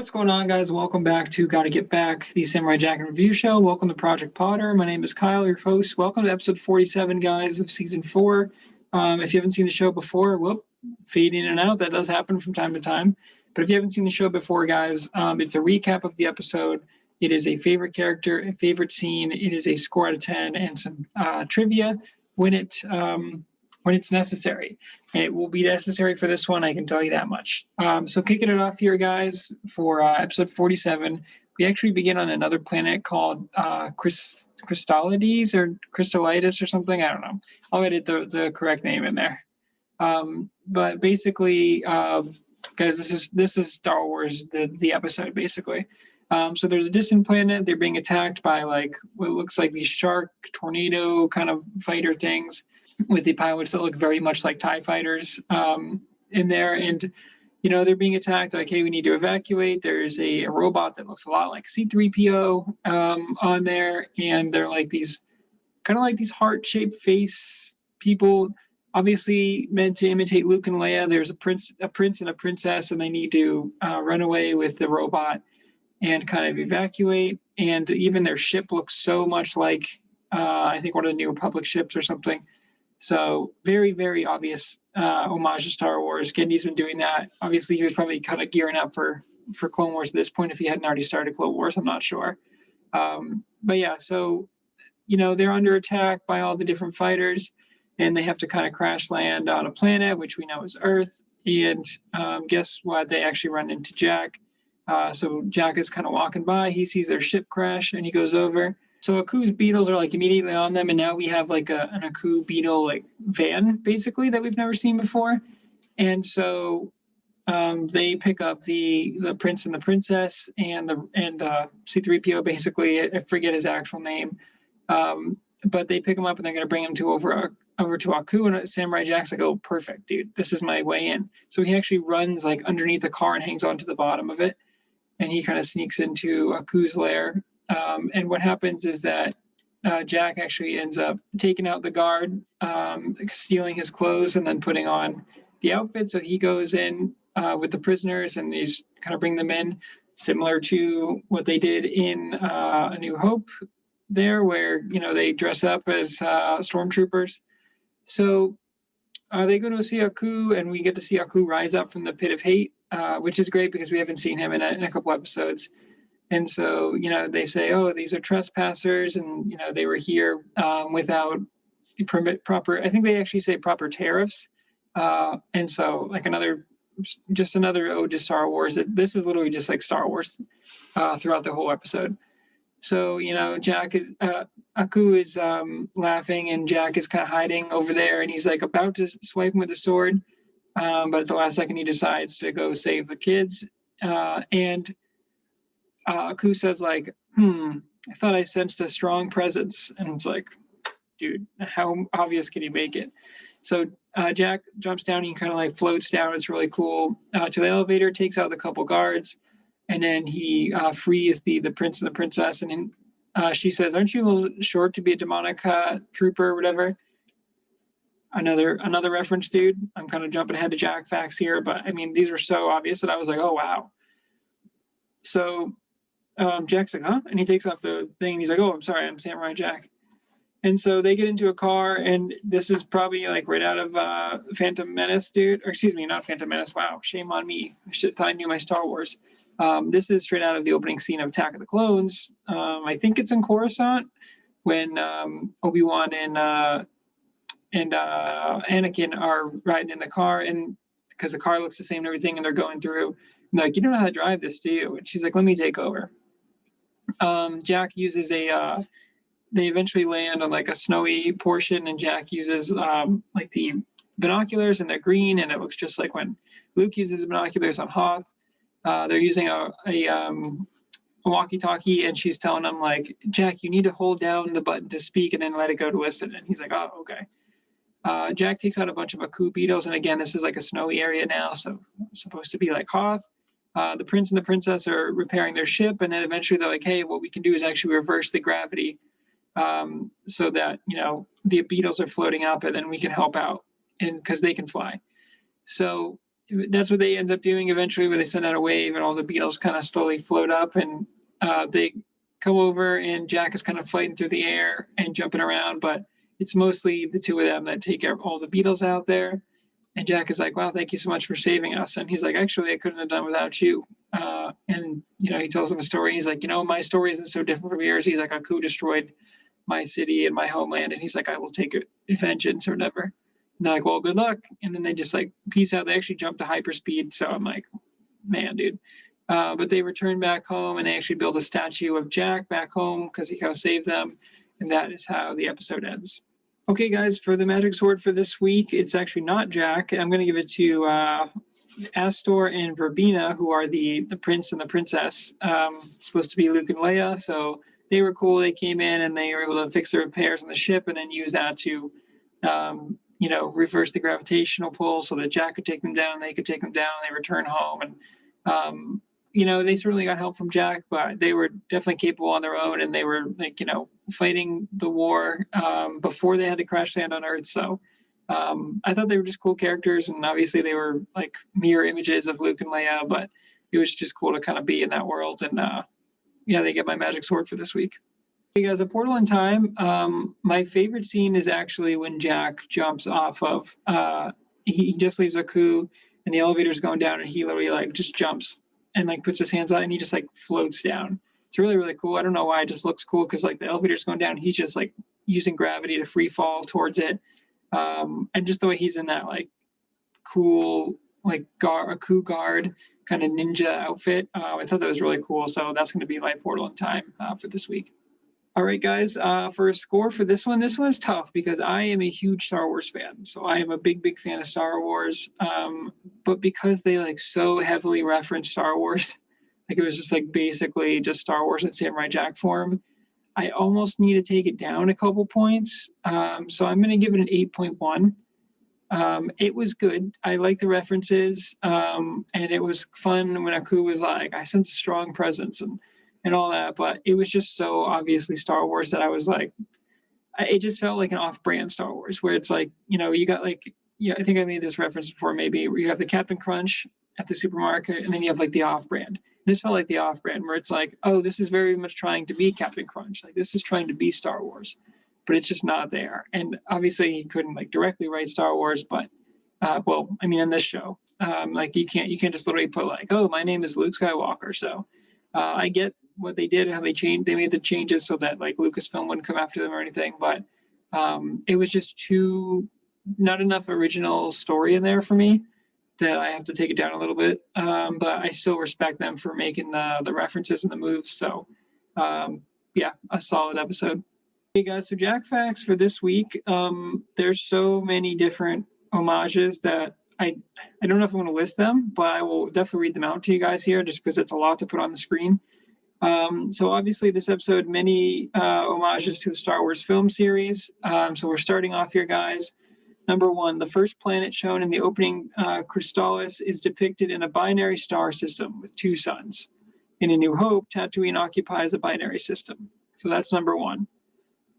What's going on, guys? Welcome back to Gotta Get Back, the Samurai Jack and Review Show. Welcome to Project Potter. My name is Kyle, your host. Welcome to episode 47, guys, of season 4. If you haven't seen the show before, fade in and out. That does happen from time to time. But if you haven't seen the show before, guys, it's a recap of the episode. It is a favorite character, a favorite scene. It is a score out of 10 and some trivia when it's necessary. And it will be necessary for this one, I can tell you that much. So kicking it off here, guys, for episode 47, we actually begin on another planet called Crystallides or Crystallitis or something. I don't know. I'll edit the correct name in there. But basically, guys, this is Star Wars, the episode, basically. So there's a distant planet. They're being attacked by like what looks like these shark tornado kind of fighter things with the pilots that look very much like TIE fighters in there. And, you know, they're being attacked. Like, hey, we need to evacuate. There's a robot that looks a lot like C-3PO on there. And they're like these kind of like these heart-shaped face people, obviously meant to imitate Luke and Leia. There's a prince and a princess, and they need to run away with the robot and kind of evacuate. And even their ship looks so much like, I think, one of the New Republic ships or something. So very, very obvious homage to Star Wars. Gendy's been doing that. Obviously, he was probably kind of gearing up for Clone Wars at this point if he hadn't already started Clone Wars. I'm not sure. But yeah, so, you know, they're under attack by all the different fighters, and they have to kind of crash land on a planet, which we know is Earth. And guess what? They actually run into Jack. So Jack is kind of walking by. He sees their ship crash, and he goes over. So Aku's beetles are like immediately on them, and now we have like an Aku beetle like van basically that we've never seen before. And so they pick up the prince and the princess and C-3PO basically. I forget his actual name, but they pick him up and they're gonna bring him over to Aku. And Samurai Jack's like, "Oh, perfect, dude. This is my way in." So he actually runs like underneath the car and hangs onto the bottom of it, and he kind of sneaks into Aku's lair. And what happens is that Jack actually ends up taking out the guard, stealing his clothes, and then putting on the outfit. So he goes in with the prisoners, and he's kind of bring them in, similar to what they did in A New Hope there, where, you know, they dress up as stormtroopers. So they go to see Aku, and we get to see Aku rise up from the pit of hate, which is great because we haven't seen him in a couple episodes. And so, you know, they say, "Oh, these are trespassers," and, you know, they were here without the proper, I think they actually say proper tariffs. And so, like, another ode to Star Wars. This is literally just like Star Wars throughout the whole episode. So, you know, Aku is laughing, and Jack is kind of hiding over there, and he's like about to swipe him with a sword. But at the last second, he decides to go save the kids. And Aku says like, I thought I sensed a strong presence. And it's like, dude, how obvious can you make it? So Jack jumps down, he kind of like floats down. It's really cool. To the elevator, takes out the couple guards, and then he frees the prince and the princess. And then she says, "Aren't you a little short to be a demonic trooper or whatever?" Another reference, dude. I'm kind of jumping ahead to Jack facts here, but I mean, these were so obvious that I was like, oh, wow. So Jack's like, "Huh?" And he takes off the thing, and he's like, "Oh, I'm sorry, I'm Samurai Jack." And so they get into a car, and this is probably like right out of Phantom Menace, dude. Or excuse me, not Phantom Menace. Wow, shame on me. I thought I knew my Star Wars. This is straight out of the opening scene of Attack of the Clones. I think it's in Coruscant when Obi-Wan and Anakin are riding in the car, and because the car looks the same and everything, and they're going through. And like, "You don't know how to drive this, do you?" And she's like, "Let me take over." Jack uses they eventually land on like a snowy portion, and Jack uses like the binoculars, and they're green, and it looks just like when Luke uses binoculars on Hoth. They're using a walkie-talkie, and she's telling him like, "Jack, you need to hold down the button to speak and then let it go to listen." And he's like, "Oh, okay." Jack takes out a bunch of Aku beetles, and again, this is like a snowy area now, so it's supposed to be like Hoth. The prince and the princess are repairing their ship, and then eventually they're like, "Hey, what we can do is actually reverse the gravity so that, you know, the beetles are floating up, and then we can help out, and because they can fly." So that's what they end up doing eventually, where they send out a wave and all the beetles kind of slowly float up, and they come over, and Jack is kind of fighting through the air and jumping around, but it's mostly the two of them that take all the beetles out there. And Jack is like, wow, thank you so much for saving us. And he's like, actually, I couldn't have done without you. And, he tells them a story. He's like, my story isn't so different from yours. He's like, Aku destroyed my city and my homeland. And he's like, I will take vengeance or whatever. And they're like, well, good luck. And then they just like peace out. They actually jump to hyperspeed. So I'm like, man, dude. But they return back home, and they actually build a statue of Jack back home because he kind of saved them. And that is how the episode ends. Okay, guys, for the magic sword for this week, it's actually not Jack. I'm going to give it to Astor and Verbena, who are the prince and the princess. Supposed to be Luke and Leia, so they were cool. They came in and they were able to fix the repairs on the ship and then use that to, reverse the gravitational pull so that Jack could take them down. They could take them down. They return home, and they certainly got help from Jack, but they were definitely capable on their own, and they were fighting the war before they had to crash land on Earth. So I thought they were just cool characters, and obviously they were like mirror images of Luke and Leia, but it was just cool to kind of be in that world. And they get my magic sword for this week. Hey guys, A Portal in Time. My favorite scene is actually when Jack jumps off of, he just leaves Aku and the elevator's going down, and he literally like just jumps and like puts his hands out and he just like floats down. It's really, really cool. I don't know why, it just looks cool because like the elevator's going down, he's just like using gravity to free fall towards it. And just the way he's in that like cool like Aku guard kind of ninja outfit. I thought that was really cool. So that's going to be my Portal in Time for this week. All right, guys, for a score for this one's tough because I am a huge Star Wars fan. So I am a big, big fan of Star Wars. But because they like so heavily reference Star Wars, like it was just like basically just Star Wars in Samurai Jack form, I almost need to take it down a couple points. So I'm going to give it an 8.1. It was good. I like the references, and it was fun when Aku was like, I sense a strong presence and all that, but it was just so obviously Star Wars that I was like, it just felt like an off-brand Star Wars where it's like, you got like, I think I made this reference before maybe, where you have the Captain Crunch at the supermarket and then you have like the off-brand. This felt like the off-brand where it's like, oh, this is very much trying to be Captain Crunch. Like this is trying to be Star Wars, but it's just not there. And obviously he couldn't like directly write Star Wars, but in this show, like you can't just literally put like, oh, my name is Luke Skywalker. So I get what they did and how they made the changes so that like Lucasfilm wouldn't come after them or anything, but it was just not enough original story in there for me that I have to take it down a little bit. But I still respect them for making the references and the moves. So a solid episode. Hey guys, so Jack Facts for this week. There's so many different homages that I don't know if I'm going to list them, but I will definitely read them out to you guys here just because it's a lot to put on the screen. So obviously this episode, many homages to the Star Wars film series. So we're starting off here, guys. Number 1, the first planet shown in the opening Crystallis is depicted in a binary star system with 2 suns. In A New Hope, Tatooine occupies a binary system. So that's number 1.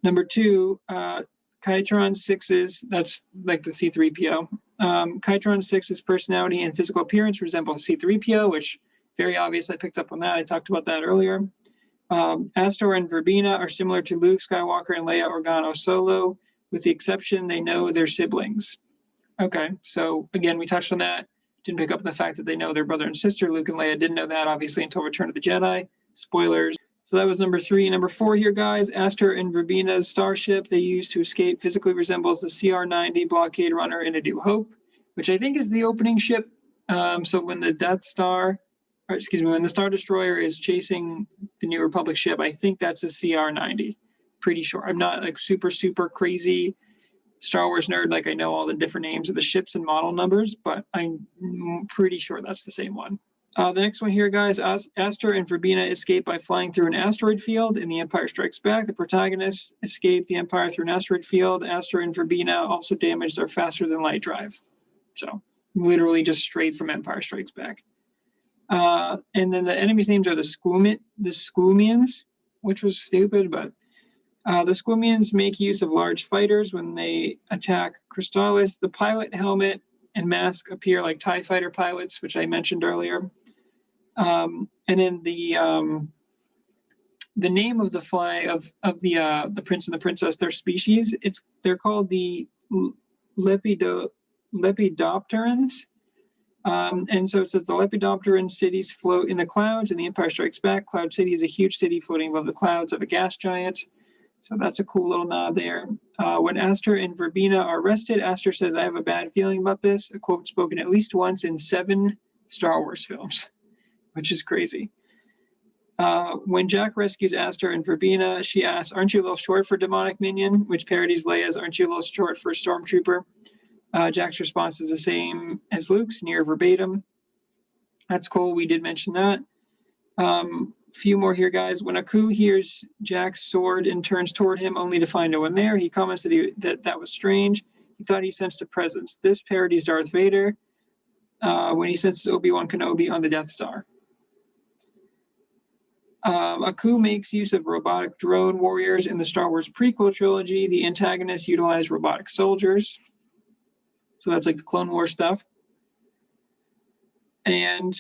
Number 2, Kytron 6's, that's like the C-3PO. Kytron 6's personality and physical appearance resemble C-3PO, which very obvious. I picked up on that. I talked about that earlier. Astor and Verbena are similar to Luke Skywalker and Leia Organa Solo, with the exception they know they're siblings. Okay, so again, we touched on that. Didn't pick up on the fact that they know their brother and sister. Luke and Leia didn't know that, obviously, until Return of the Jedi. Spoilers. So that was number 3. Number 4 here, guys. Astor and Verbena's starship they used to escape physically resembles the CR-90 blockade runner in A New Hope, which I think is the opening ship. So when the when the Star Destroyer is chasing the New Republic ship, I think that's a CR-90. Pretty sure. I'm not like super, super crazy Star Wars nerd. Like I know all the different names of the ships and model numbers, but I'm pretty sure that's the same one. The next one here, guys, Astor and Verbena escape by flying through an asteroid field in The Empire Strikes Back. The protagonists escape the Empire through an asteroid field. Astor and Verbena also damage their faster-than-light drive. So literally just straight from Empire Strikes Back. And then the enemies' names are the Squoomians, which was stupid, but the Squoomians make use of large fighters when they attack Crystallis. The pilot helmet and mask appear like TIE fighter pilots, which I mentioned earlier. And then the name of the fly of the prince and the princess, their species, they're called the Lepidopterans. And so it says the Lepidopteran cities float in the clouds, and the Empire Strikes Back. Cloud City is a huge city floating above the clouds of a gas giant. So that's a cool little nod there. When Aster and Verbena are arrested, Aster says, "I have a bad feeling about this," a quote spoken at least once in 7 Star Wars films, which is crazy. When Jack rescues Aster and Verbena, she asks, "Aren't you a little short for demonic minion?" which parodies Leia's, "Aren't you a little short for stormtrooper?" Jack's response is the same as Luke's, near verbatim. That's cool. We did mention that. Few more here, guys. When Aku hears Jack's sword and turns toward him only to find no one there, he comments that was strange. He thought he sensed a presence. This parodies Darth Vader when he senses Obi-Wan Kenobi on the Death Star. Aku makes use of robotic drone warriors in the Star Wars prequel trilogy. The antagonists utilize robotic soldiers. So that's like the Clone War stuff. And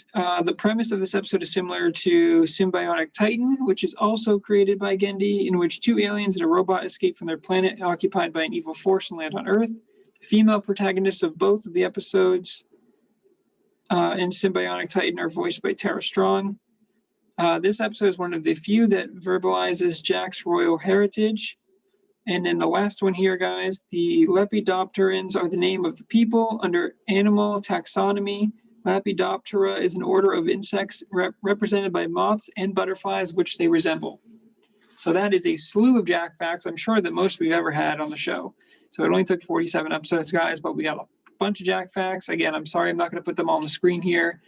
the premise of this episode is similar to Symbiotic Titan, which is also created by Genndy, in which 2 aliens and a robot escape from their planet occupied by an evil force and land on Earth. The female protagonists of both of the episodes in Symbiotic Titan are voiced by Tara Strong. This episode is one of the few that verbalizes Jack's royal heritage. And then the last one here, guys, the Lepidopterans are the name of the people under animal taxonomy. Lepidoptera is an order of insects represented by moths and butterflies, which they resemble. So that is a slew of Jack facts. I'm sure that most we've ever had on the show. So it only took 47 episodes, guys, but we got a bunch of Jack facts. Again, I'm sorry I'm not going to put them on the screen here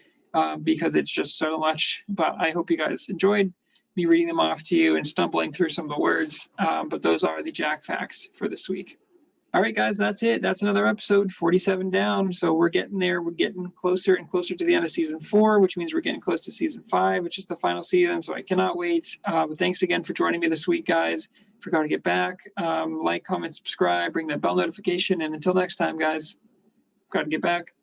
because it's just so much. But I hope you guys enjoyed me reading them off to you and stumbling through some of the words. But those are the Jack facts for this week. All right, guys, that's it. That's another episode, 47 down. So we're getting there. We're getting closer and closer to the end of season 4, which means we're getting close to season 5, which is the final season. So I cannot wait. But thanks again for joining me this week, guys. Forgot to get back. Like, comment, subscribe, ring that bell notification. And until next time, guys, got to get back.